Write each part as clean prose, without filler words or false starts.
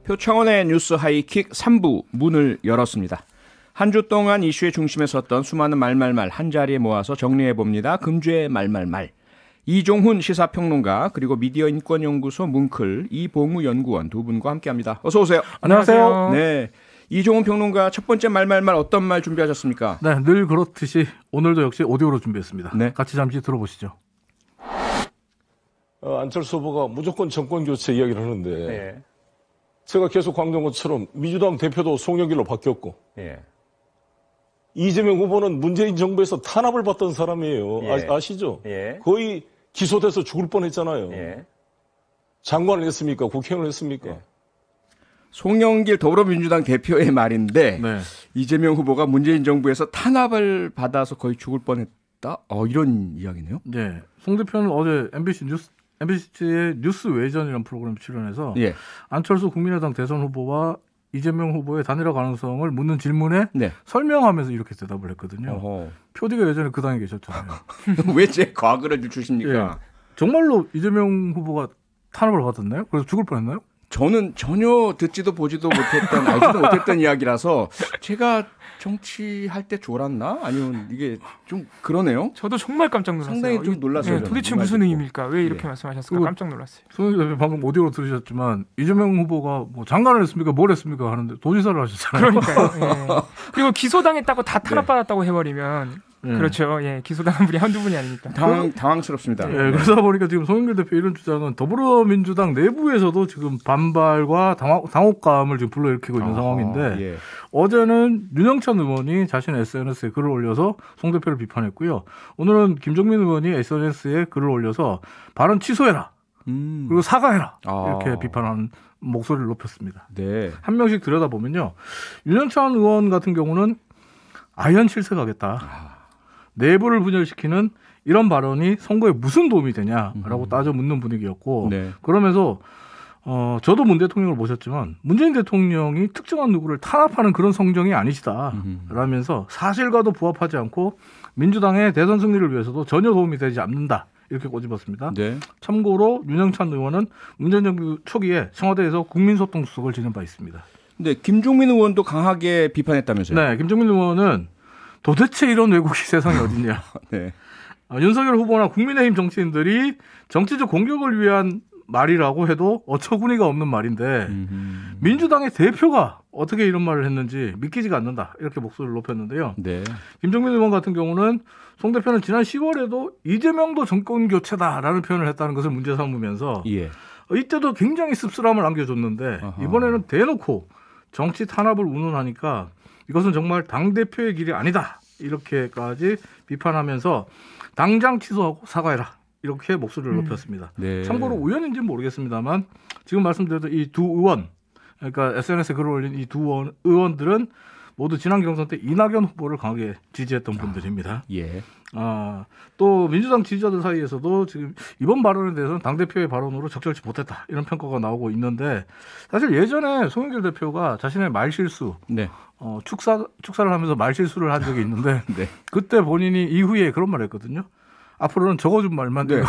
표창원의 뉴스 하이킥 3부 문을 열었습니다. 한 주 동안 이슈의 중심에 섰던 수많은 말말말 한자리에 모아서 정리해봅니다. 금주의 말말말. 이종훈 시사평론가 그리고 미디어인권연구소 뭉클 이봉우 연구원 두 분과 함께합니다. 어서 오세요. 안녕하세요. 네, 이종훈 평론가 첫 번째 말말말 어떤 말 준비하셨습니까? 네, 늘 그렇듯이 오늘도 역시 오디오로 준비했습니다. 네. 같이 잠시 들어보시죠. 안철수 후보가 무조건 정권 교체 이야기를 하는데 네. 제가 계속 강조한 것처럼 민주당 대표도 송영길로 바뀌었고 예. 이재명 후보는 문재인 정부에서 탄압을 받던 사람이에요. 예. 아시죠? 예. 거의 기소돼서 죽을 뻔했잖아요. 예. 장관을 했습니까? 국회의원을 했습니까? 예. 송영길 더불어민주당 대표의 말인데 네. 이재명 후보가 문재인 정부에서 탄압을 받아서 거의 죽을 뻔했다. 이런 이야기네요. 네, 송 대표는 어제 MBC의 뉴스 외전이라는 프로그램 출연해서 예. 안철수 국민의당 대선 후보와 이재명 후보의 단일화 가능성을 묻는 질문에 네. 설명하면서 이렇게 대답을 했거든요. 어허. 표디가 예전에 그 당에 계셨잖아요. 왜 제 과거를 주십니까? 예. 정말로 이재명 후보가 탄압을 받았나요? 그래서 죽을 뻔했나요? 저는 전혀 듣지도 보지도 못했던 알지도 못했던 이야기라서 제가 정치할 때 졸았나? 아니면 이게 좀 그러네요. 저도 정말 깜짝 놀랐어요. 상당히 좀 놀랐어요. 저는. 도대체 이 말 무슨 듣고. 의미입니까? 왜 이렇게 예. 말씀하셨을까? 깜짝 놀랐어요. 손흥민 대표 방금 오디오로 들으셨지만 이재명 후보가 뭐 장관을 했습니까? 뭘 했습니까? 하는데 도지사를 하셨잖아요. 그러니까요. 예. 그리고 기소당했다고 다 탄압받았다고 해버리면 그렇죠. 예, 기소당한 분이 한두 분이 아니니까. 당황스럽습니다. 예, 그러다 보니까 지금 송영길 대표 이런 주장은 더불어민주당 내부에서도 지금 반발과 당혹감을 지금 불러일으키고 있는 상황인데 예. 어제는 윤영찬 의원이 자신의 SNS에 글을 올려서 송 대표를 비판했고요. 오늘은 김종민 의원이 SNS에 글을 올려서 발언 취소해라. 그리고 사과해라. 이렇게 비판하는 목소리를 높였습니다. 네. 한 명씩 들여다보면요. 윤영찬 의원 같은 경우는 아연 실색하겠다. 내부를 분열시키는 이런 발언이 선거에 무슨 도움이 되냐라고 따져 묻는 분위기였고 네. 그러면서 저도 문 대통령을 모셨지만 문재인 대통령이 특정한 누구를 탄압하는 그런 성정이 아니시다 라면서 사실과도 부합하지 않고 민주당의 대선 승리를 위해서도 전혀 도움이 되지 않는다 이렇게 꼬집었습니다. 네. 참고로 윤영찬 의원은 문재인 정부 초기에 청와대에서 국민소통수석을 지낸 바 있습니다. 근데 김종민 의원도 강하게 비판했다면서요? 네, 김종민 의원은 도대체 이런 왜곡이 세상에 어딨냐. 네. 윤석열 후보나 국민의힘 정치인들이 정치적 공격을 위한 말이라고 해도 어처구니가 없는 말인데 민주당의 대표가 어떻게 이런 말을 했는지 믿기지가 않는다. 이렇게 목소리를 높였는데요. 네. 김종민 의원 같은 경우는 송 대표는 지난 10월에도 이재명도 정권 교체다라는 표현을 했다는 것을 문제 삼으면서 예. 이때도 굉장히 씁쓸함을 안겨줬는데 아하. 이번에는 대놓고 정치 탄압을 운운하니까 이것은 정말 당대표의 길이 아니다. 이렇게까지 비판하면서 당장 취소하고 사과해라. 이렇게 목소리를 높였습니다. 네. 참고로 우연인지는 모르겠습니다만 지금 말씀드렸던 이 두 의원, 그러니까 SNS에 글을 올린 이 두 의원들은 모두 지난 경선 때 이낙연 후보를 강하게 지지했던 분들입니다. 예. 또 민주당 지지자들 사이에서도 지금 이번 발언에 대해서는 당대표의 발언으로 적절치 못했다. 이런 평가가 나오고 있는데 사실 예전에 송영길 대표가 자신의 말실수, 네. 축사를 하면서 말실수를 한 적이 있는데 네. 그때 본인이 이후에 그런 말을 했거든요. 앞으로는 적어준 말만 네.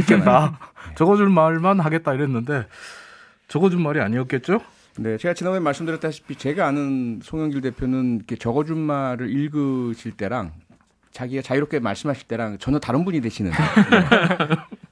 그러니까 적어줄 말만 하겠다 이랬는데 적어준 말이 아니었겠죠? 네, 제가 지난번에 말씀드렸다시피 제가 아는 송영길 대표는 이렇게 적어준 말을 읽으실 때랑 자기가 자유롭게 말씀하실 때랑 전혀 다른 분이 되시는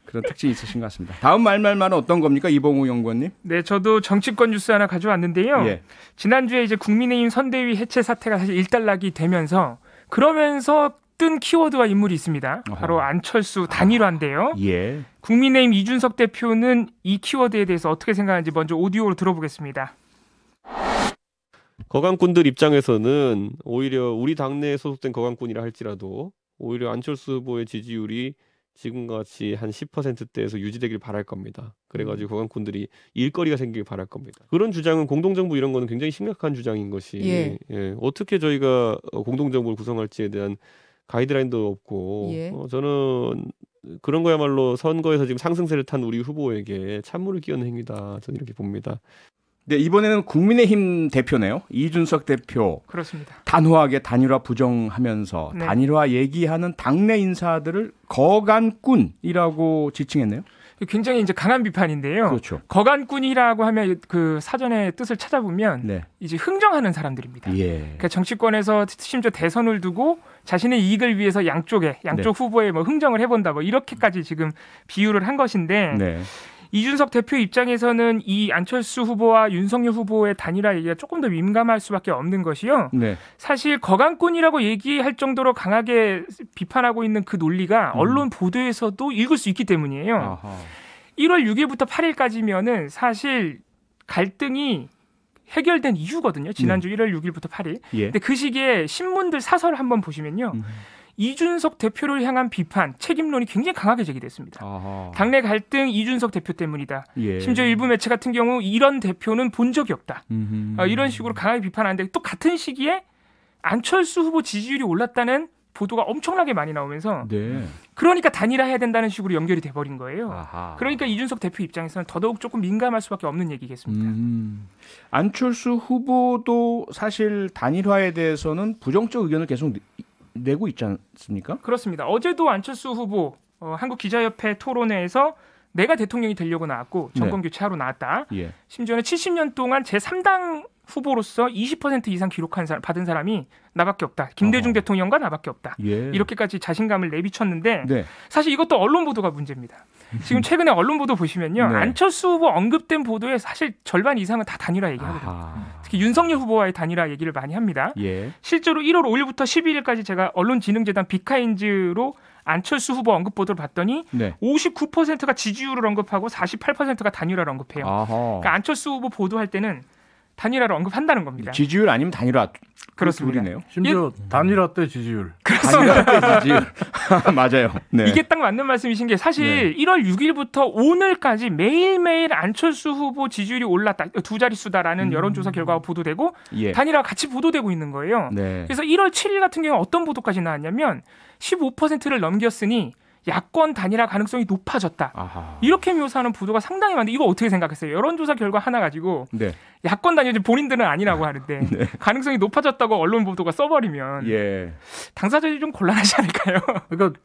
그런 특징이 있으신 것 같습니다. 다음 말말은 어떤 겁니까, 이봉우 연구원님? 네, 저도 정치권 뉴스 하나 가져왔는데요. 예. 지난주에 이제 국민의힘 선대위 해체 사태가 사실 일단락이 되면서 그러면서 뜬 키워드와 인물이 있습니다. 바로 안철수 단일화인데요. 예. 국민의힘 이준석 대표는 이 키워드에 대해서 어떻게 생각하는지 먼저 오디오로 들어보겠습니다. 거강꾼들 입장에서는 오히려 우리 당내에 소속된 거강꾼이라 할지라도 오히려 안철수 후보의 지지율이 지금과 같이 한 10%대에서 유지되길 바랄 겁니다. 그래가지고 거강꾼들이 일거리가 생기길 바랄 겁니다. 그런 주장은 공동정부 이런 거는 굉장히 심각한 주장인 것이 어떻게 저희가 공동정부를 구성할지에 대한 가이드라인도 없고 저는 그런 거야말로 선거에서 지금 상승세를 탄 우리 후보에게 찬물을 끼얹는 행위다. 저는 이렇게 봅니다. 네, 이번에는 국민의힘 대표네요. 이준석 대표. 그렇습니다. 단호하게 단일화 부정하면서 단일화 얘기하는 당내 인사들을 거간꾼이라고 지칭했네요. 굉장히 이제 강한 비판인데요. 그렇죠. 거간꾼이라고 하면 그 사전의 뜻을 찾아보면 네. 이제 흥정하는 사람들입니다. 예. 그러니까 정치권에서 심지어 대선을 두고 자신의 이익을 위해서 양쪽 후보에 뭐 흥정을 해본다 뭐 이렇게까지 지금 비유를 한 것인데 네. 이준석 대표 입장에서는 이 안철수 후보와 윤석열 후보의 단일화 얘기가 조금 더 민감할 수밖에 없는 것이요. 네. 사실 거간꾼이라고 얘기할 정도로 강하게 비판하고 있는 그 논리가 언론 보도에서도 읽을 수 있기 때문이에요. 아하. 1월 6일부터 8일까지면은 사실 갈등이 해결된 이유거든요. 지난주 1월 6일부터 8일. 예. 근데 그 시기에 신문들 사설을 한번 보시면요. 이준석 대표를 향한 비판, 책임론이 굉장히 강하게 제기됐습니다. 아하. 당내 갈등 이준석 대표 때문이다. 예. 심지어 일부 매체 같은 경우 이런 대표는 본 적이 없다. 이런 식으로 강하게 비판하는데 또 같은 시기에 안철수 후보 지지율이 올랐다는 보도가 엄청나게 많이 나오면서 네. 그러니까 단일화해야 된다는 식으로 연결이 돼버린 거예요. 아하. 그러니까 이준석 대표 입장에서는 더더욱 조금 민감할 수밖에 없는 얘기겠습니다. 안철수 후보도 사실 단일화에 대해서는 부정적 의견을 계속 내고 있지 않습니까? 그렇습니다. 어제도 안철수 후보 한국기자협회 토론회에서 내가 대통령이 되려고 나왔고 정권 교체하러 나왔다. 예. 심지어는 70년 동안 제3당 후보로서 20% 이상 받은 사람이 나밖에 없다. 김대중 대통령과 나밖에 없다. 예. 이렇게까지 자신감을 내비쳤는데 네. 사실 이것도 언론 보도가 문제입니다. 지금 최근에 언론 보도 보시면요. 네. 안철수 후보 언급된 보도에 사실 절반 이상은 다 단일화 얘기하거든요. 아하. 특히 윤석열 후보와의 단일화 얘기를 많이 합니다. 예. 실제로 1월 5일부터 12일까지 제가 언론진흥재단 비카인즈로 안철수 후보 언급 보도를 봤더니 네. 59%가 지지율을 언급하고 48%가 단일화를 언급해요. 아하. 그러니까 안철수 후보 보도할 때는 단일화를 언급한다는 겁니다. 지지율 아니면 단일화. 그렇습니다. 둘이네요. 심지어 단일화 때 지지율. 단일화 때 지지율. 맞아요. 네. 이게 딱 맞는 말씀이신 게 사실 1월 6일부터 오늘까지 매일매일 안철수 후보 지지율이 올랐다. 두 자릿수다라는 여론조사 결과가 보도되고 예. 단일화가 같이 보도되고 있는 거예요. 네. 그래서 1월 7일 같은 경우 어떤 보도까지 나왔냐면 15%를 넘겼으니 야권 단일화 가능성이 높아졌다. 아하. 이렇게 묘사하는 보도가 상당히 많은데 이거 어떻게 생각했어요? 여론조사 결과 하나 가지고 네. 야권 단일화 본인들은 아니라고 하는데 가능성이 높아졌다고 언론 보도가 써버리면 예. 당사자들이 좀 곤란하지 않을까요? 그러니까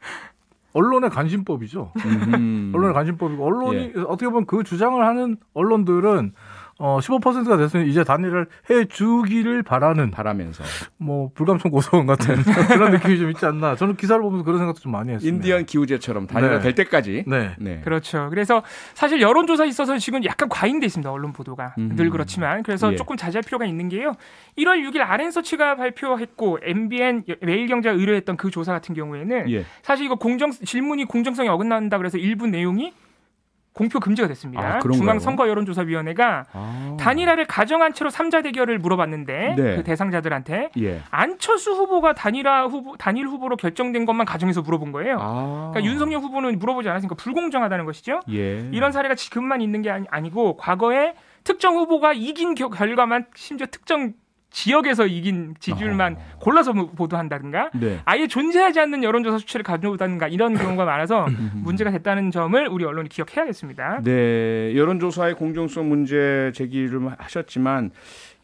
언론의 간신법이죠. 언론의 간신법이고 언론이 어떻게 보면 그 주장을 하는 언론들은 15%가 됐으니 이제 단일화를 해주기를 바라면서 뭐 불감청 고소원 같은 그런 느낌이 좀 있지 않나. 저는 기사를 보면서 그런 생각도 좀 많이 했습니다. 인디언 기우제처럼 단일화 될 때까지. 네. 그렇죠. 그래서 사실 여론조사에 있어서 지금 약간 과잉돼 있습니다. 언론 보도가. 늘 그렇지만. 그래서 조금 자제할 필요가 있는 게요. 1월 6일 RN서치가 발표했고 MBN 매일경제가 의뢰했던 그 조사 같은 경우에는 사실 이거 질문이 공정성이 어긋난다 그래서 일부 내용이 공표 금지가 됐습니다. 중앙선거여론조사위원회가 단일화를 가정한 채로 3자 대결을 물어봤는데 그 대상자들한테 안철수 후보가 단일 후보로 결정된 것만 가정해서 물어본 거예요. 그러니까 윤석열 후보는 물어보지 않았으니까 불공정하다는 것이죠. 이런 사례가 지금만 있는 게 아니고 과거에 특정 후보가 이긴 결과만 심지어 특정 지역에서 이긴 지지율만 골라서 보도한다든가 아예 존재하지 않는 여론조사 수치를 가져오다든가 이런 경우가 많아서 문제가 됐다는 점을 우리 언론이 기억해야겠습니다. 네, 여론조사의 공정성 문제 제기를 하셨지만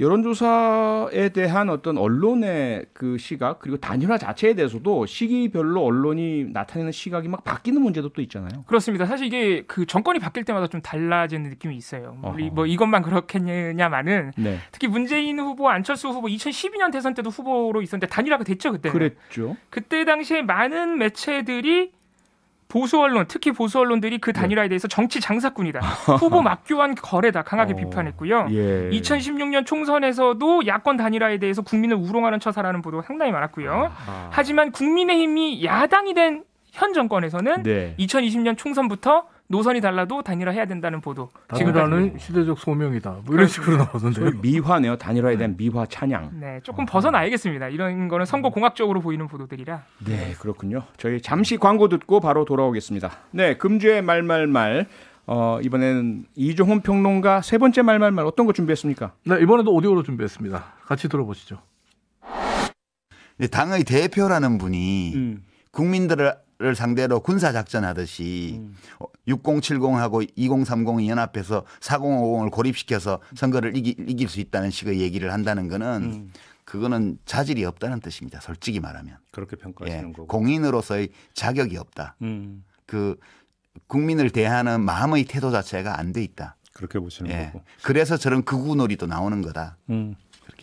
여론조사에 대한 어떤 언론의 그 시각 그리고 단일화 자체에 대해서도 시기별로 언론이 나타내는 시각이 막 바뀌는 문제도 또 있잖아요. 그렇습니다. 사실 이게 그 정권이 바뀔 때마다 좀 달라지는 느낌이 있어요. 뭐 이것만 그렇겠냐마는 특히 문재인 후보, 안철수 후보 2012년 대선 때도 후보로 있었는데 단일화가 됐죠 그때는. 그랬죠. 그때 당시에 많은 매체들이 보수 언론, 특히 보수 언론들이 그 단일화에 대해서 정치 장사꾼이다. 후보 맞교환 거래다. 강하게 비판했고요. 2016년 총선에서도 야권 단일화에 대해서 국민을 우롱하는 처사라는 보도가 상당히 많았고요. 하지만 국민의힘이 야당이 된 현 정권에서는 2020년 총선부터 노선이 달라도 단일화해야 된다는 보도. 단일화는 시대적 소명이다. 뭐 이런 식으로 나오던데요. 미화네요. 단일화에 대한 미화 찬양. 네, 조금 벗어나야겠습니다. 이런 거는 선거 공학적으로 보이는 보도들이라. 네, 그렇군요. 저희 잠시 광고 듣고 바로 돌아오겠습니다. 네, 금주의 말말말. 이번에는 이종훈 평론가 세 번째 말말말 어떤 거 준비했습니까? 네, 이번에도 오디오로 준비했습니다. 같이 들어보시죠. 네, 당의 대표라는 분이 국민들을 상대로 군사작전하듯이 6070하고 2030이 연합해서 4050을 고립시켜서 선거를 이길 수 있다는 식의 얘기를 한다는 거는 그거는 자질이 없다는 뜻입니다. 솔직히 말하면. 그렇게 평가하시는 거고. 공인으로서의 자격이 없다. 국민을 대하는 마음의 태도 자체가 안 돼 있다. 그렇게 보시는 예. 거고. 그래서 저런 극우놀이도 나오는 거다.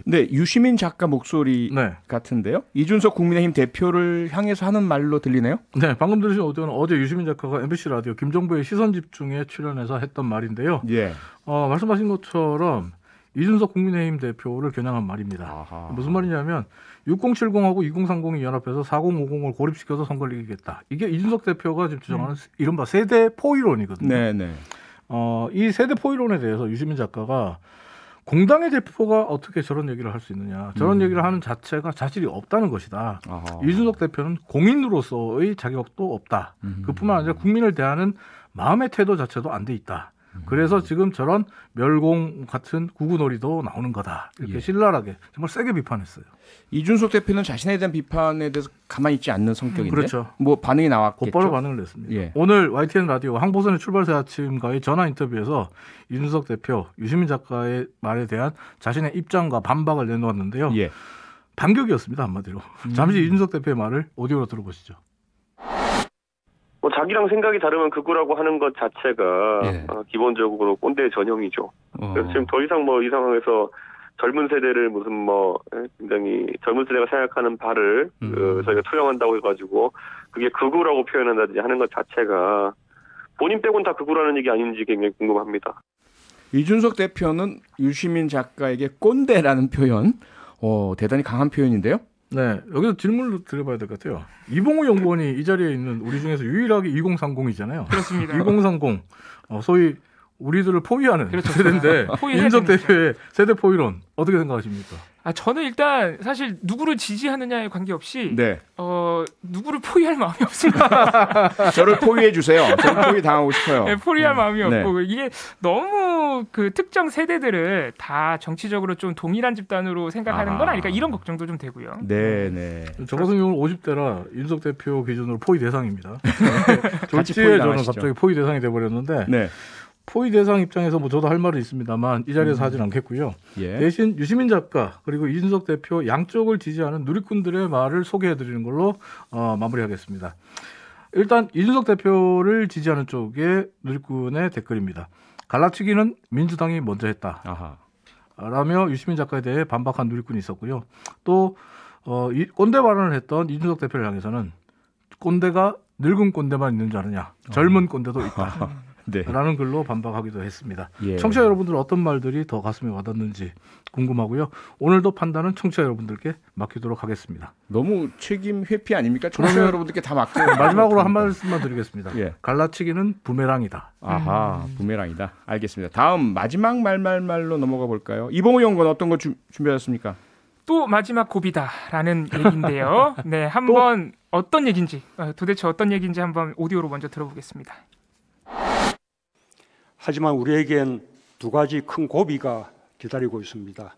네, 유시민 작가 목소리 네. 같은데요. 이준석 국민의힘 대표를 향해서 하는 말로 들리네요. 네, 방금 들으신 오디오는 어제 유시민 작가가 MBC 라디오 김정부의 시선집중에 출연해서 했던 말인데요. 예. 말씀하신 것처럼 이준석 국민의힘 대표를 겨냥한 말입니다. 아하. 무슨 말이냐면 6070하고 2030이 연합해서 4050을 고립시켜서 선거를 이기겠다. 이게 이준석 대표가 지금 주장하는 이른바 세대 포이론이거든요. 네네. 이 세대 포이론에 대해서 유시민 작가가 공당의 대표가 어떻게 저런 얘기를 할 수 있느냐. 저런 얘기를 하는 자체가 자질이 없다는 것이다. 아하. 이준석 대표는 공인으로서의 자격도 없다. 그뿐만 아니라 국민을 대하는 마음의 태도 자체도 안 돼 있다. 그래서 지금 저런 멸공 같은 구구놀이도 나오는 거다. 이렇게 신랄하게 정말 세게 비판했어요. 이준석 대표는 자신에 대한 비판에 대해서 가만히 있지 않는 성격인데. 그렇죠. 뭐 반응이 나왔겠죠. 곧바로 반응을 냈습니다. 예. 오늘 YTN 라디오 항보선의 출발새 아침과의 전화 인터뷰에서 이준석 대표, 유시민 작가의 말에 대한 자신의 입장과 반박을 내놓았는데요. 예. 반격이었습니다. 한마디로. 잠시 이준석 대표의 말을 오디오로 들어보시죠. 뭐 자기랑 생각이 다르면 극우라고 하는 것 자체가 예. 기본적으로 꼰대 전형이죠. 그래서 지금 더 이상 뭐 이 상황에서 젊은 세대를 무슨 뭐 굉장히 젊은 세대가 생각하는 바를 저희가 투영한다고 해가지고 그게 극우라고 표현한다든지 하는 것 자체가 본인 빼곤 다 극우라는 얘기 아닌지 굉장히 궁금합니다. 이준석 대표는 유시민 작가에게 꼰대라는 표현, 대단히 강한 표현인데요. 네, 여기서 질문을 드려봐야 될 것 같아요. 이봉우 연구원이 이 자리에 있는 우리 중에서 유일하게 2030이잖아요. 그렇습니다. 2030, 소위 우리들을 포위하는 그렇죠. 세대인데 이준석 대표의 세대 포위론 어떻게 생각하십니까? 저는 일단 사실 누구를 지지하느냐에 관계없이 네. 누구를 포위할 마음이 없습니다. 저를 포위해 주세요. 저를 포위 당하고 싶어요. 네, 포위할 마음이 네. 없고 이게 너무 그 특정 세대들을 다 정치적으로 좀 동일한 집단으로 생각하는 건 아닐까 이런 걱정도 좀 되고요. 네네. 저 같은 경우는 50대라 윤석 대표 기준으로 포위 대상입니다. 같이 졸지에 포위 저는 당하시죠. 갑자기 포위 대상이 돼버렸는데 네. 포위 대상 입장에서 뭐 저도 할 말은 있습니다만 이 자리에서 하진 않겠고요. 예. 대신 유시민 작가 그리고 이준석 대표 양쪽을 지지하는 누리꾼들의 말을 소개해드리는 걸로 마무리하겠습니다. 일단 이준석 대표를 지지하는 쪽의 누리꾼의 댓글입니다. 갈라치기는 민주당이 먼저 했다. 아하. 라며 유시민 작가에 대해 반박한 누리꾼이 있었고요. 또 꼰대 발언을 했던 이준석 대표를 향해서는 꼰대가 늙은 꼰대만 있는 줄 아느냐. 젊은 꼰대도 있다. 네. 라는 글로 반박하기도 했습니다. 예. 청취자 여러분들 어떤 말들이 더 가슴에 와닿는지 궁금하고요. 오늘도 판단은 청취자 여러분들께 맡기도록 하겠습니다. 너무 책임 회피 아닙니까? 청취자 여러분들께 다 맡기고 마지막으로 한 말씀만 드리겠습니다. 예. 갈라치기는 부메랑이다. 아하, 부메랑이다. 알겠습니다. 다음 마지막 말로 넘어가 볼까요? 이봉우 연구원 어떤 거 준비하셨습니까? 또 마지막 고비다라는 얘기인데요. 네, 한번 어떤 얘기인지 도대체 어떤 얘기인지 한번 오디오로 먼저 들어보겠습니다. 하지만 우리에겐 두 가지 큰 고비가 기다리고 있습니다.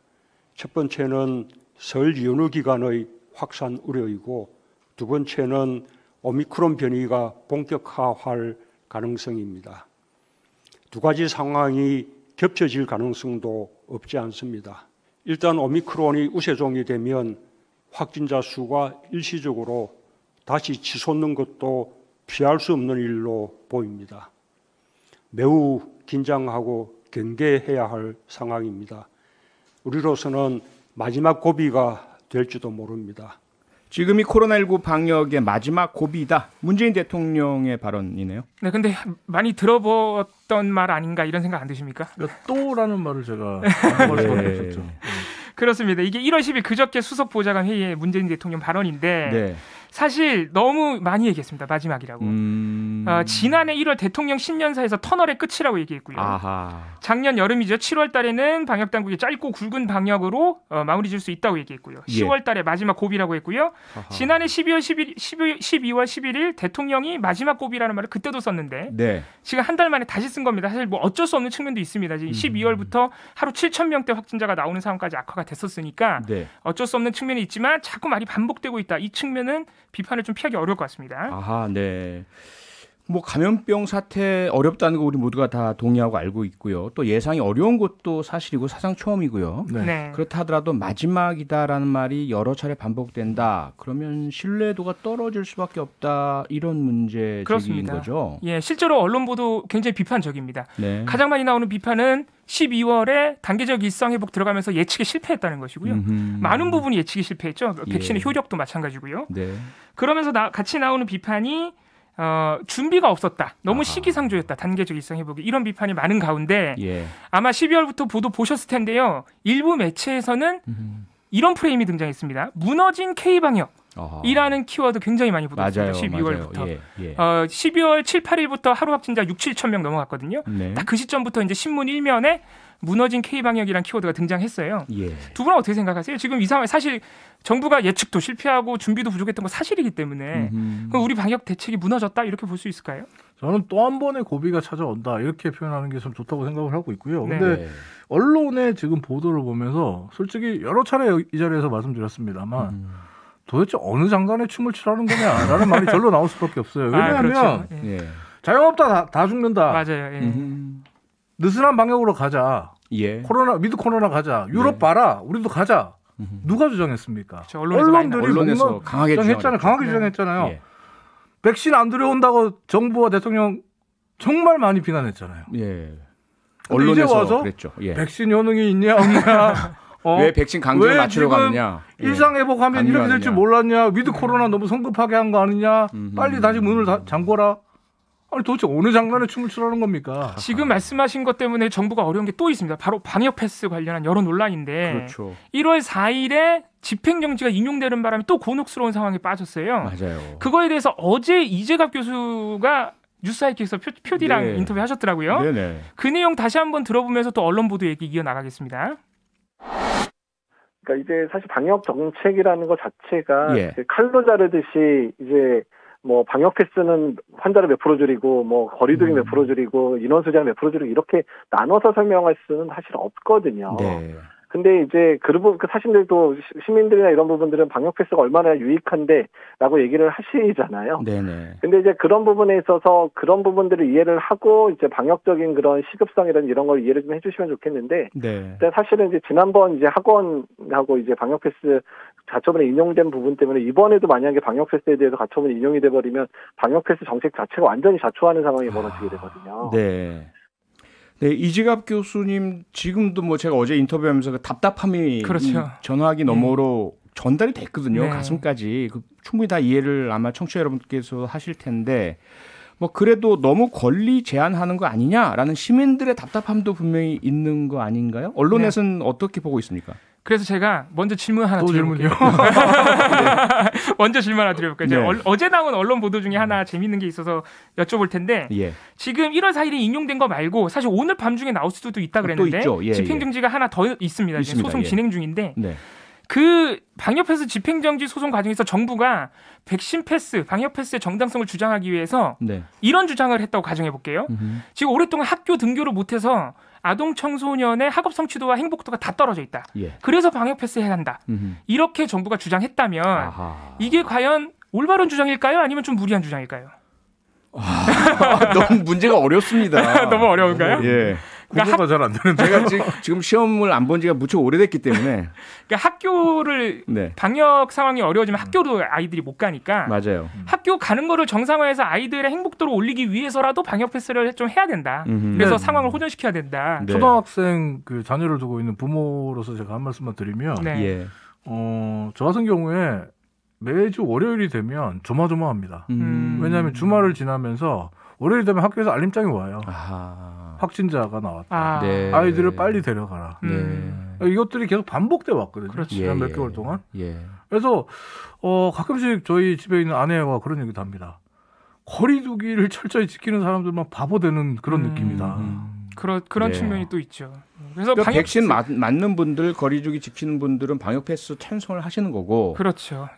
첫 번째는 설 연휴 기간의 확산 우려이고 두 번째는 오미크론 변이가 본격화할 가능성입니다. 두 가지 상황이 겹쳐질 가능성도 없지 않습니다. 일단 오미크론이 우세종이 되면 확진자 수가 일시적으로 다시 치솟는 것도 피할 수 없는 일로 보입니다. 매우 긴장하고 경계해야 할 상황입니다. 우리로서는 마지막 고비가 될지도 모릅니다. 지금이 코로나19 방역의 마지막 고비다. 문재인 대통령의 발언이네요. 네, 근데 많이 들어봤던 말 아닌가 이런 생각 안 드십니까? 그러니까 또라는 말을 제가 안 할 수밖에 없었죠. 그렇습니다. 이게 1월 10일 그저께 수석보좌관 회의에 문재인 대통령 발언인데 네. 사실 너무 많이 얘기했습니다. 마지막이라고. 지난해 1월 대통령 신년사에서 터널의 끝이라고 얘기했고요. 아하. 작년 여름이죠. 7월 달에는 방역 당국이 짧고 굵은 방역으로 마무리 질 수 있다고 얘기했고요. 10월 달에 마지막 고비라고 했고요. 아하. 지난해 12월 11일 대통령이 마지막 고비라는 말을 그때도 썼는데 네. 지금 한 달 만에 다시 쓴 겁니다. 사실 뭐 어쩔 수 없는 측면도 있습니다. 지금 12월부터 하루 7,000명대 확진자가 나오는 상황까지 악화가 됐었으니까 네. 어쩔 수 없는 측면이 있지만 자꾸 말이 반복되고 있다. 이 측면은 비판을 좀 피하기 어려울 것 같습니다. 아하, 네. 뭐 감염병 사태 어렵다는 거 우리 모두가 다 동의하고 알고 있고요. 또 예상이 어려운 것도 사실이고 사상 처음이고요. 네. 그렇다 하더라도 마지막이다라는 말이 여러 차례 반복된다. 그러면 신뢰도가 떨어질 수밖에 없다. 이런 문제 제기인 거죠. 예, 실제로 언론 보도 굉장히 비판적입니다. 네. 가장 많이 나오는 비판은 12월에 단계적 일상 회복 들어가면서 예측에 실패했다는 것이고요. 많은 부분이 예측이 실패했죠. 백신의 효력도 마찬가지고요. 네. 그러면서 같이 나오는 비판이 준비가 없었다. 너무 시기상조였다. 단계적 일상 회복이. 이런 비판이 많은 가운데 아마 12월부터 보도 보셨을 텐데요. 일부 매체에서는 이런 프레임이 등장했습니다. 무너진 K방역이라는 키워드 굉장히 많이 보도했습니다. 12월부터. 12월 7, 8일부터 하루 확진자 6, 7천 명 넘어갔거든요. 네. 딱 그 시점부터 이제 신문 1면에 무너진 K방역이라는 키워드가 등장했어요. 두 분은 어떻게 생각하세요? 지금 이 상황에 사실 정부가 예측도 실패하고 준비도 부족했던 건 사실이기 때문에 그럼 우리 방역 대책이 무너졌다 이렇게 볼 수 있을까요? 저는 또 한 번의 고비가 찾아온다 이렇게 표현하는 게 좀 좋다고 생각을 하고 있고요. 네. 근데 언론의 지금 보도를 보면서 솔직히 여러 차례 이 자리에서 말씀드렸습니다만 도대체 어느 장단에 춤을 추라는 거냐라는 말이 절로 나올 수밖에 없어요. 왜냐하면 그렇죠. 자영업자 다 죽는다. 맞아요. 느슨한 방역으로 가자. 코로나 위드 코로나 가자. 유럽 봐라. 우리도 가자. 누가 주장했습니까? 그렇죠. 언론에서 강하게 주장했잖아요. 강하게 주장했잖아요. 백신 안 들여온다고 정부와 대통령 정말 많이 비난했잖아요. 언론에서 이제 와서 그랬죠. 백신 효능이 있냐 없냐. 왜 백신 강제로 맞추러 가느냐. 일상 회복하면 이렇게 될 줄 몰랐냐. 위드 코로나 너무 성급하게 한 거 아니냐. 빨리 다시 문을 잠궈라. 아니 도대체 어느 장난에 춤을 추라는 겁니까? 지금 말씀하신 것 때문에 정부가 어려운 게 또 있습니다. 바로 방역 패스 관련한 여러 논란인데 그렇죠. 1월 4일에 집행정지가 인용되는 바람에 또 곤혹스러운 상황에 빠졌어요. 맞아요. 그거에 대해서 어제 이재갑 교수가 뉴스하이킥에서 표디랑 인터뷰하셨더라고요. 네네. 그 내용 다시 한번 들어보면서 또 언론 보도 얘기 이어나가겠습니다. 그러니까 이제 사실 방역 정책이라는 것 자체가 칼로 자르듯이 이제 뭐 방역 패스는 환자를 몇 프로 줄이고 뭐 거리두기 몇 프로 줄이고 인원 수량 몇 프로 줄이고 이렇게 나눠서 설명할 수는 사실 없거든요. 근데 이제 그 사실들도 시민들이나 이런 부분들은 방역 패스가 얼마나 유익한데라고 얘기를 하시잖아요. 근데 이제 그런 부분에 있어서 그런 부분들을 이해를 하고 이제 방역적인 그런 시급성이라는 이런 걸 이해를 좀 해주시면 좋겠는데, 근데 사실은 이제 지난번 이제 학원하고 이제 방역 패스 가처분에 인용된 부분 때문에 이번에도 만약에 방역 패스에 대해서 가처분이 인용이 돼버리면 방역 패스 정책 자체가 완전히 자초하는 상황이 벌어지게 되거든요. 네, 이재갑 교수님 지금도 뭐 제가 어제 인터뷰하면서 그 답답함이 전화기 너머로 전달이 됐거든요. 가슴까지. 충분히 다 이해를 아마 청취자 여러분께서 하실 텐데 뭐 그래도 너무 권리 제한하는 거 아니냐라는 시민들의 답답함도 분명히 있는 거 아닌가요? 언론에서는 어떻게 보고 있습니까? 그래서 제가 먼저 질문 하나 드려볼게요. 먼저 질문 하나 드려볼게요. 어제 나온 언론 보도 중에 하나 재밌는 게 있어서 여쭤볼 텐데 지금 1월 4일에 인용된 거 말고 사실 오늘 밤중에 나올 수도 있다 그랬는데 집행정지가 하나 더 있습니다. 지금 소송 진행 중인데 그 방역 패스 집행정지 소송 과정에서 정부가 백신 패스, 방역 패스의 정당성을 주장하기 위해서 이런 주장을 했다고 가정해 볼게요. 지금 오랫동안 학교 등교를 못해서 아동 청소년의 학업 성취도와 행복도가 다 떨어져 있다. 그래서 방역 패스 해야 한다. 이렇게 정부가 주장했다면 이게 과연 올바른 주장일까요? 아니면 좀 무리한 주장일까요? 너무 문제가 어렵습니다. 너무 어려운가요? 구조가 잘 안 되는데 제가 지금 시험을 안 본 지가 무척 오래됐기 때문에 그러니까 학교를 방역 상황이 어려워지면 학교로 아이들이 못 가니까 학교 가는 거를 정상화해서 아이들의 행복도를 올리기 위해서라도 방역 패스를 좀 해야 된다. 그래서 상황을 호전시켜야 된다. 초등학생 그 자녀를 두고 있는 부모로서 제가 한 말씀만 드리면 저 같은 경우에 매주 월요일이 되면 조마조마합니다. 왜냐하면 주말을 지나면서 월요일 되면 학교에서 알림장이 와요. 확진자가 나왔다. 아이들을 빨리 데려가라. 이것들이 계속 반복돼 왔거든요. 지난 몇 개월 동안. 그래서 가끔씩 저희 집에 있는 아내와 그런 얘기도 합니다. 거리두기를 철저히 지키는 사람들만 바보 되는 그런 느낌이다. 그런 측면이 또 있죠. 그래서 그러니까 백신 맞는 분들, 거리두기 지키는 분들은 방역 패스 찬성을 하시는 거고,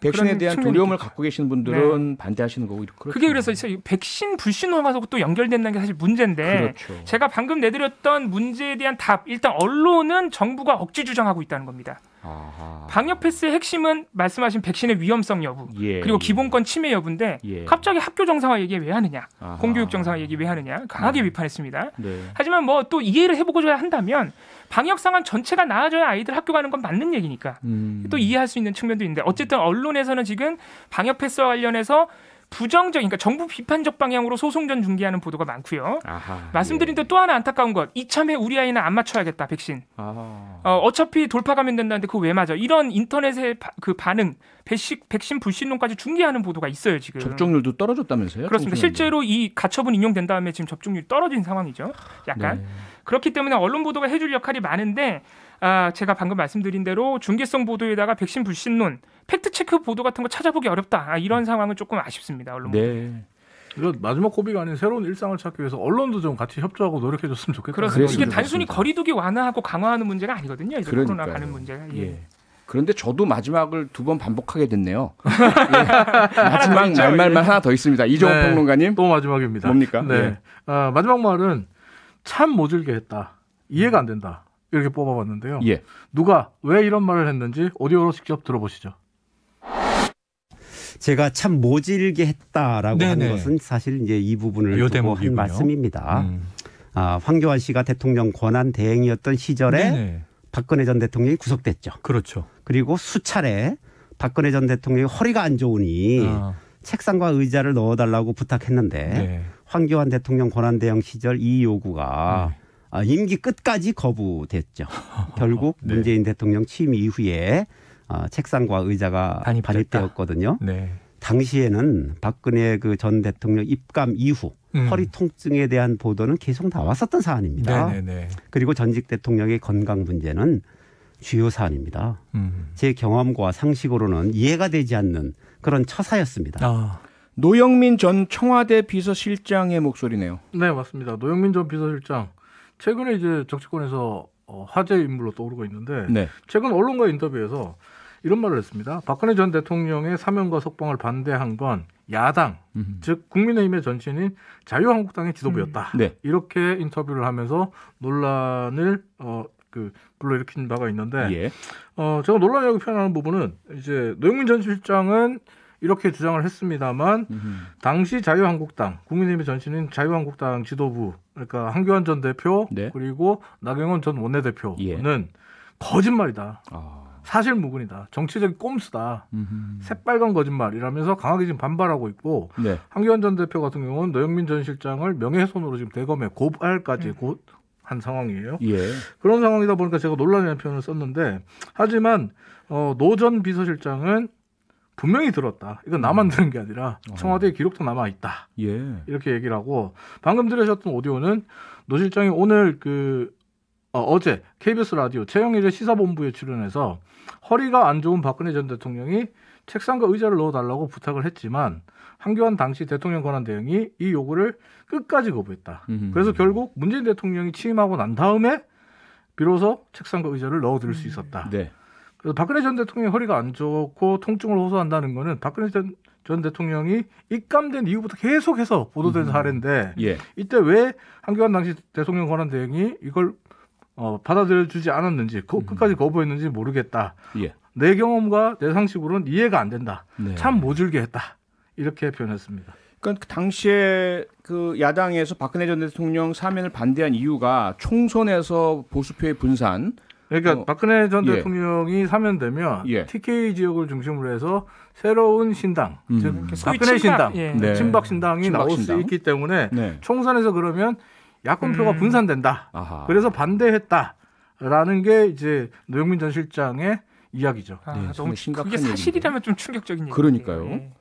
백신에 대한 두려움을 갖고 계시는 분들은 반대하시는 거고, 그게 그래서 백신 불신호하고 또 연결된다는 게 사실 문제인데, 제가 방금 내드렸던 문제에 대한 답, 일단 언론은 정부가 억지 주장하고 있다는 겁니다. 방역 패스의 핵심은 말씀하신 백신의 위험성 여부 그리고 기본권 침해 여부인데 갑자기 학교 정상화 얘기 왜 하느냐, 공교육 정상화 얘기 왜 하느냐 강하게 비판했습니다. 하지만 뭐 또 이해를 해보고자 한다면 방역 상황 전체가 나아져야 아이들 학교 가는 건 맞는 얘기니까 또 이해할 수 있는 측면도 있는데 어쨌든 언론에서는 지금 방역 패스와 관련해서 부정적, 그러니까 정부 비판적 방향으로 소송전 중계하는 보도가 많고요. 말씀드린 대로 또 하나 안타까운 것, 이참에 우리 아이는 안 맞춰야겠다 백신. 어차피 돌파가면 된다는데 그거 왜 맞아? 이런 인터넷의 그 반응, 백신 불신론까지 중계하는 보도가 있어요 지금. 접종률도 떨어졌다면서요? 그렇습니다. 실제로 이 가처분 인용된 다음에 지금 접종률이 떨어진 상황이죠. 약간. 그렇기 때문에 언론 보도가 해줄 역할이 많은데 제가 방금 말씀드린 대로 중계성 보도에다가 백신 불신론, 팩트체크 보도 같은 거 찾아보기 어렵다. 이런 상황은 조금 아쉽습니다. 언론 보도. 이거 마지막 고비가 아닌 새로운 일상을 찾기 위해서 언론도 좀 같이 협조하고 노력해줬으면 좋겠다. 그렇습니다. 이게 단순히 거리두기 완화하고 강화하는 문제가 아니거든요. 이제 코로나 가는 문제가. 그런데 저도 마지막을 2번 반복하게 됐네요. 마지막 말말만 하나 더 있습니다. 이종훈 평론가님. 또 마지막입니다. 뭡니까? 마지막 말은 참 모질게 했다. 이해가 안 된다. 이렇게 뽑아봤는데요. 누가 왜 이런 말을 했는지 오디오로 직접 들어보시죠. 제가 참 모질게 했다라고 하는 것은 사실 이제 이 부분을 두고 한 말씀입니다. 황교안 씨가 대통령 권한 대행이었던 시절에 박근혜 전 대통령이 구속됐죠. 그렇죠. 그리고 수차례 박근혜 전 대통령이 허리가 안 좋으니 책상과 의자를 넣어달라고 부탁했는데 황교안 대통령 권한 대행 시절 이 요구가 임기 끝까지 거부됐죠. 결국 문재인 대통령 취임 이후에 책상과 의자가 반입되었거든요. 당시에는 박근혜 그 전 대통령 입감 이후 허리 통증에 대한 보도는 계속 나왔었던 사안입니다. 그리고 전직 대통령의 건강 문제는 주요 사안입니다. 제 경험과 상식으로는 이해가 되지 않는 그런 처사였습니다. 노영민 전 청와대 비서실장의 목소리네요. 네, 맞습니다. 노영민 전 비서실장 최근에 이제 정치권에서 화제 인물로 떠오르고 있는데 최근 언론과 인터뷰에서 이런 말을 했습니다. 박근혜 전 대통령의 사면과 석방을 반대한 건 야당, 즉 국민의힘의 전신인 자유한국당의 지도부였다. 이렇게 인터뷰를 하면서 논란을 불러일으킨 바가 있는데 제가 논란이라고 표현하는 부분은 이제 노영민 전 실장은 이렇게 주장을 했습니다만 당시 자유한국당, 국민의힘의 전신인 자유한국당 지도부, 그러니까 한교안 전 대표 그리고 나경원 전 원내대표는 거짓말이다. 사실 무근이다. 정치적인 꼼수다. 새빨간 거짓말이라면서 강하게 지금 반발하고 있고 한교안 전 대표 같은 경우는 노영민 전 실장을 명예훼손으로 지금 대검에 고발까지 곧 한 상황이에요. 그런 상황이다 보니까 제가 논란이라는 표현을 썼는데 하지만 노 전 비서실장은 분명히 들었다. 이건 나만 들은 게 아니라 청와대에 기록도 남아있다. 이렇게 얘기를 하고 방금 들으셨던 오디오는 노 실장이 오늘 어제 KBS 라디오 최영일의 시사본부에 출연해서 허리가 안 좋은 박근혜 전 대통령이 책상과 의자를 넣어달라고 부탁을 했지만 한교안 당시 대통령 권한 대행이 이 요구를 끝까지 거부했다. 그래서 결국 문재인 대통령이 취임하고 난 다음에 비로소 책상과 의자를 넣어드릴 수 있었다. 그래서 박근혜 전 대통령이 허리가 안 좋고 통증을 호소한다는 거는 박근혜 전 대통령이 입감된 이후부터 계속해서 보도된 사례인데 이때 왜 한교안 당시 대통령 권한 대행이 이걸 받아들여주지 않았는지 끝까지 거부했는지 모르겠다. 내 경험과 내 상식으로는 이해가 안 된다. 참 모질게 했다. 이렇게 표현했습니다. 그러니까 당시에 그 야당에서 박근혜 전 대통령 사면을 반대한 이유가 총선에서 보수표의 분산. 그러니까 박근혜 전 대통령이 사면되면 TK 지역을 중심으로 해서 새로운 신당, 즉 박근혜 신당, 친박 신당이 나올 수 있기 때문에 총선에서 그러면 야권표가 분산된다. 그래서 반대했다라는 게 이제 노영민 전 실장의 이야기죠. 너무 심각한 그게 사실이라면 좀 충격적인 얘기예요. 그러니까요.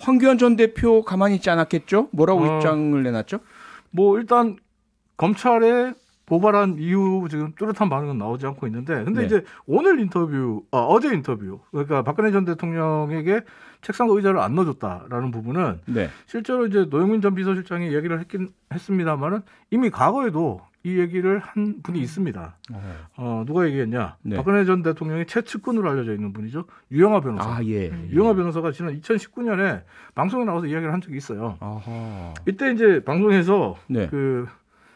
황교안 전 대표 가만히 있지 않았겠죠? 뭐라고 입장을 내놨죠? 뭐 일단 검찰에 고발한 이후 지금 뚜렷한 반응은 나오지 않고 있는데 근데 이제 오늘 인터뷰, 어제 인터뷰, 그러니까 박근혜 전 대통령에게 책상과 의자를 안 넣어줬다라는 부분은 실제로 이제 노영민 전 비서실장이 얘기를 했습니다만은 이미 과거에도 이 얘기를 한 분이 있습니다. 누가 얘기했냐? 박근혜 전 대통령의 최측근으로 알려져 있는 분이죠. 유영하 변호사. 유영하 변호사가 지난 2019년에 방송에 나와서 이야기를 한 적이 있어요. 이때 이제 방송에서 그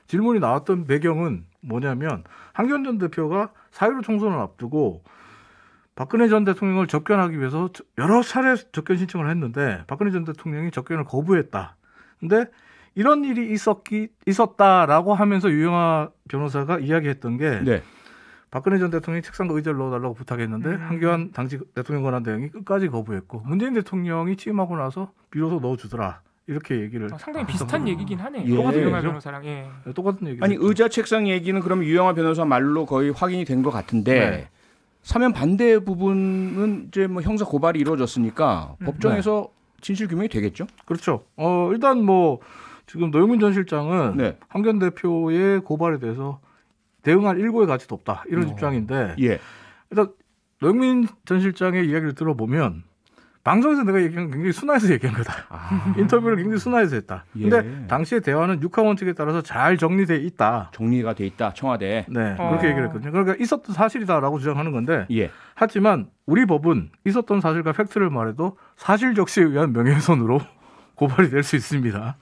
질문이 나왔던 배경은 뭐냐면 한교안 전 대표가 4.15 총선을 앞두고 박근혜 전 대통령을 접견하기 위해서 여러 차례 접견 신청을 했는데 박근혜 전 대통령이 접견을 거부했다. 근데 이런 일이 있었다라고 하면서 유영하 변호사가 이야기했던 게 네. 박근혜 전 대통령이 책상과 의자를 넣어달라고 부탁했는데 한교안 당시 대통령 권한대행이 끝까지 거부했고 문재인 대통령이 취임하고 나서 비로소 넣어주더라. 이렇게 얘기를 상당히 비슷한 얘기긴 하네요. 예. 똑같은 유영하 얘기죠? 변호사랑. 예. 똑같은 얘기. 아니 의자 책상 얘기는 그럼 유영하 변호사 말로 거의 확인이 된 것 같은데 네. 사면 반대 부분은 이제 뭐 형사 고발이 이루어졌으니까 법정에서 진실 규명이 되겠죠? 그렇죠. 일단 뭐 지금 노영민 전 실장은 네. 황교안 대표의 고발에 대해서 대응할 일고의 가치도 없다 이런 입장인데 예. 일단 노영민 전 실장의 이야기를 들어보면 방송에서 내가 얘기한 굉장히 순화해서 얘기한 거다. 인터뷰를 굉장히 순화해서 했다. 근데 예. 당시의 대화는 육하 원칙에 따라서 잘 정리돼 있다. 정리가 돼 있다. 청와대에. 네, 그렇게 얘기를 했거든요. 그러니까 있었던 사실이다라고 주장하는 건데 예. 하지만 우리 법은 있었던 사실과 팩트를 말해도 사실 적시에 의한 명예훼손으로 고발이 될 수 있습니다.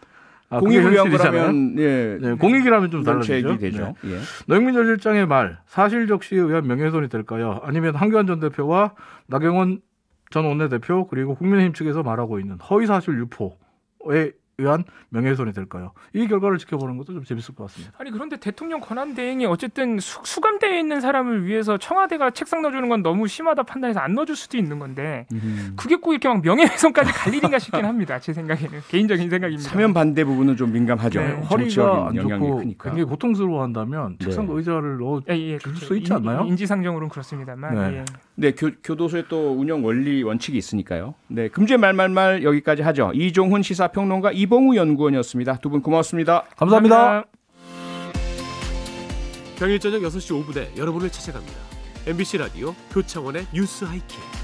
공익을 위한 거라면 예. 네, 공익이라면 좀 달라지죠. 되죠. 네. 예. 노영민 전 실장의 말 사실 적시에 의한 명예훼손이 될까요? 아니면 한교안 전 대표와 나경원 전 원내대표 그리고 국민의힘 측에서 말하고 있는 허위사실 유포에 의한 명예훼손이 될까요? 이 결과를 지켜보는 것도 좀 재밌을 것 같습니다. 아니 그런데 대통령 권한대행이 어쨌든 수감되어 있는 사람을 위해서 청와대가 책상 넣어주는 건 너무 심하다 판단해서 안 넣어줄 수도 있는 건데 그게 꼭 이렇게 막 명예훼손까지 갈 일인가 싶긴 합니다. 제 생각에는 개인적인 생각입니다. 사면 반대 부분은 좀 민감하죠. 네, 허리가 안 영향이 좋고 크니까. 굉장히 고통스러워한다면 책상 네. 의자를 넣어줄 그렇죠. 수 있지 않나요? 인지상정으로는 그렇습니다만. 네. 예. 네, 교도소의 또 운영 원리 원칙이 있으니까요. 네, 금주의 말말말 여기까지 하죠. 이종훈 시사평론가 이봉우 연구원이었습니다. 두 분 고맙습니다. 감사합니다. 평일 저녁 6시 5분에 여러분을 찾아갑니다. MBC 라디오 표창원의 뉴스 하이킥.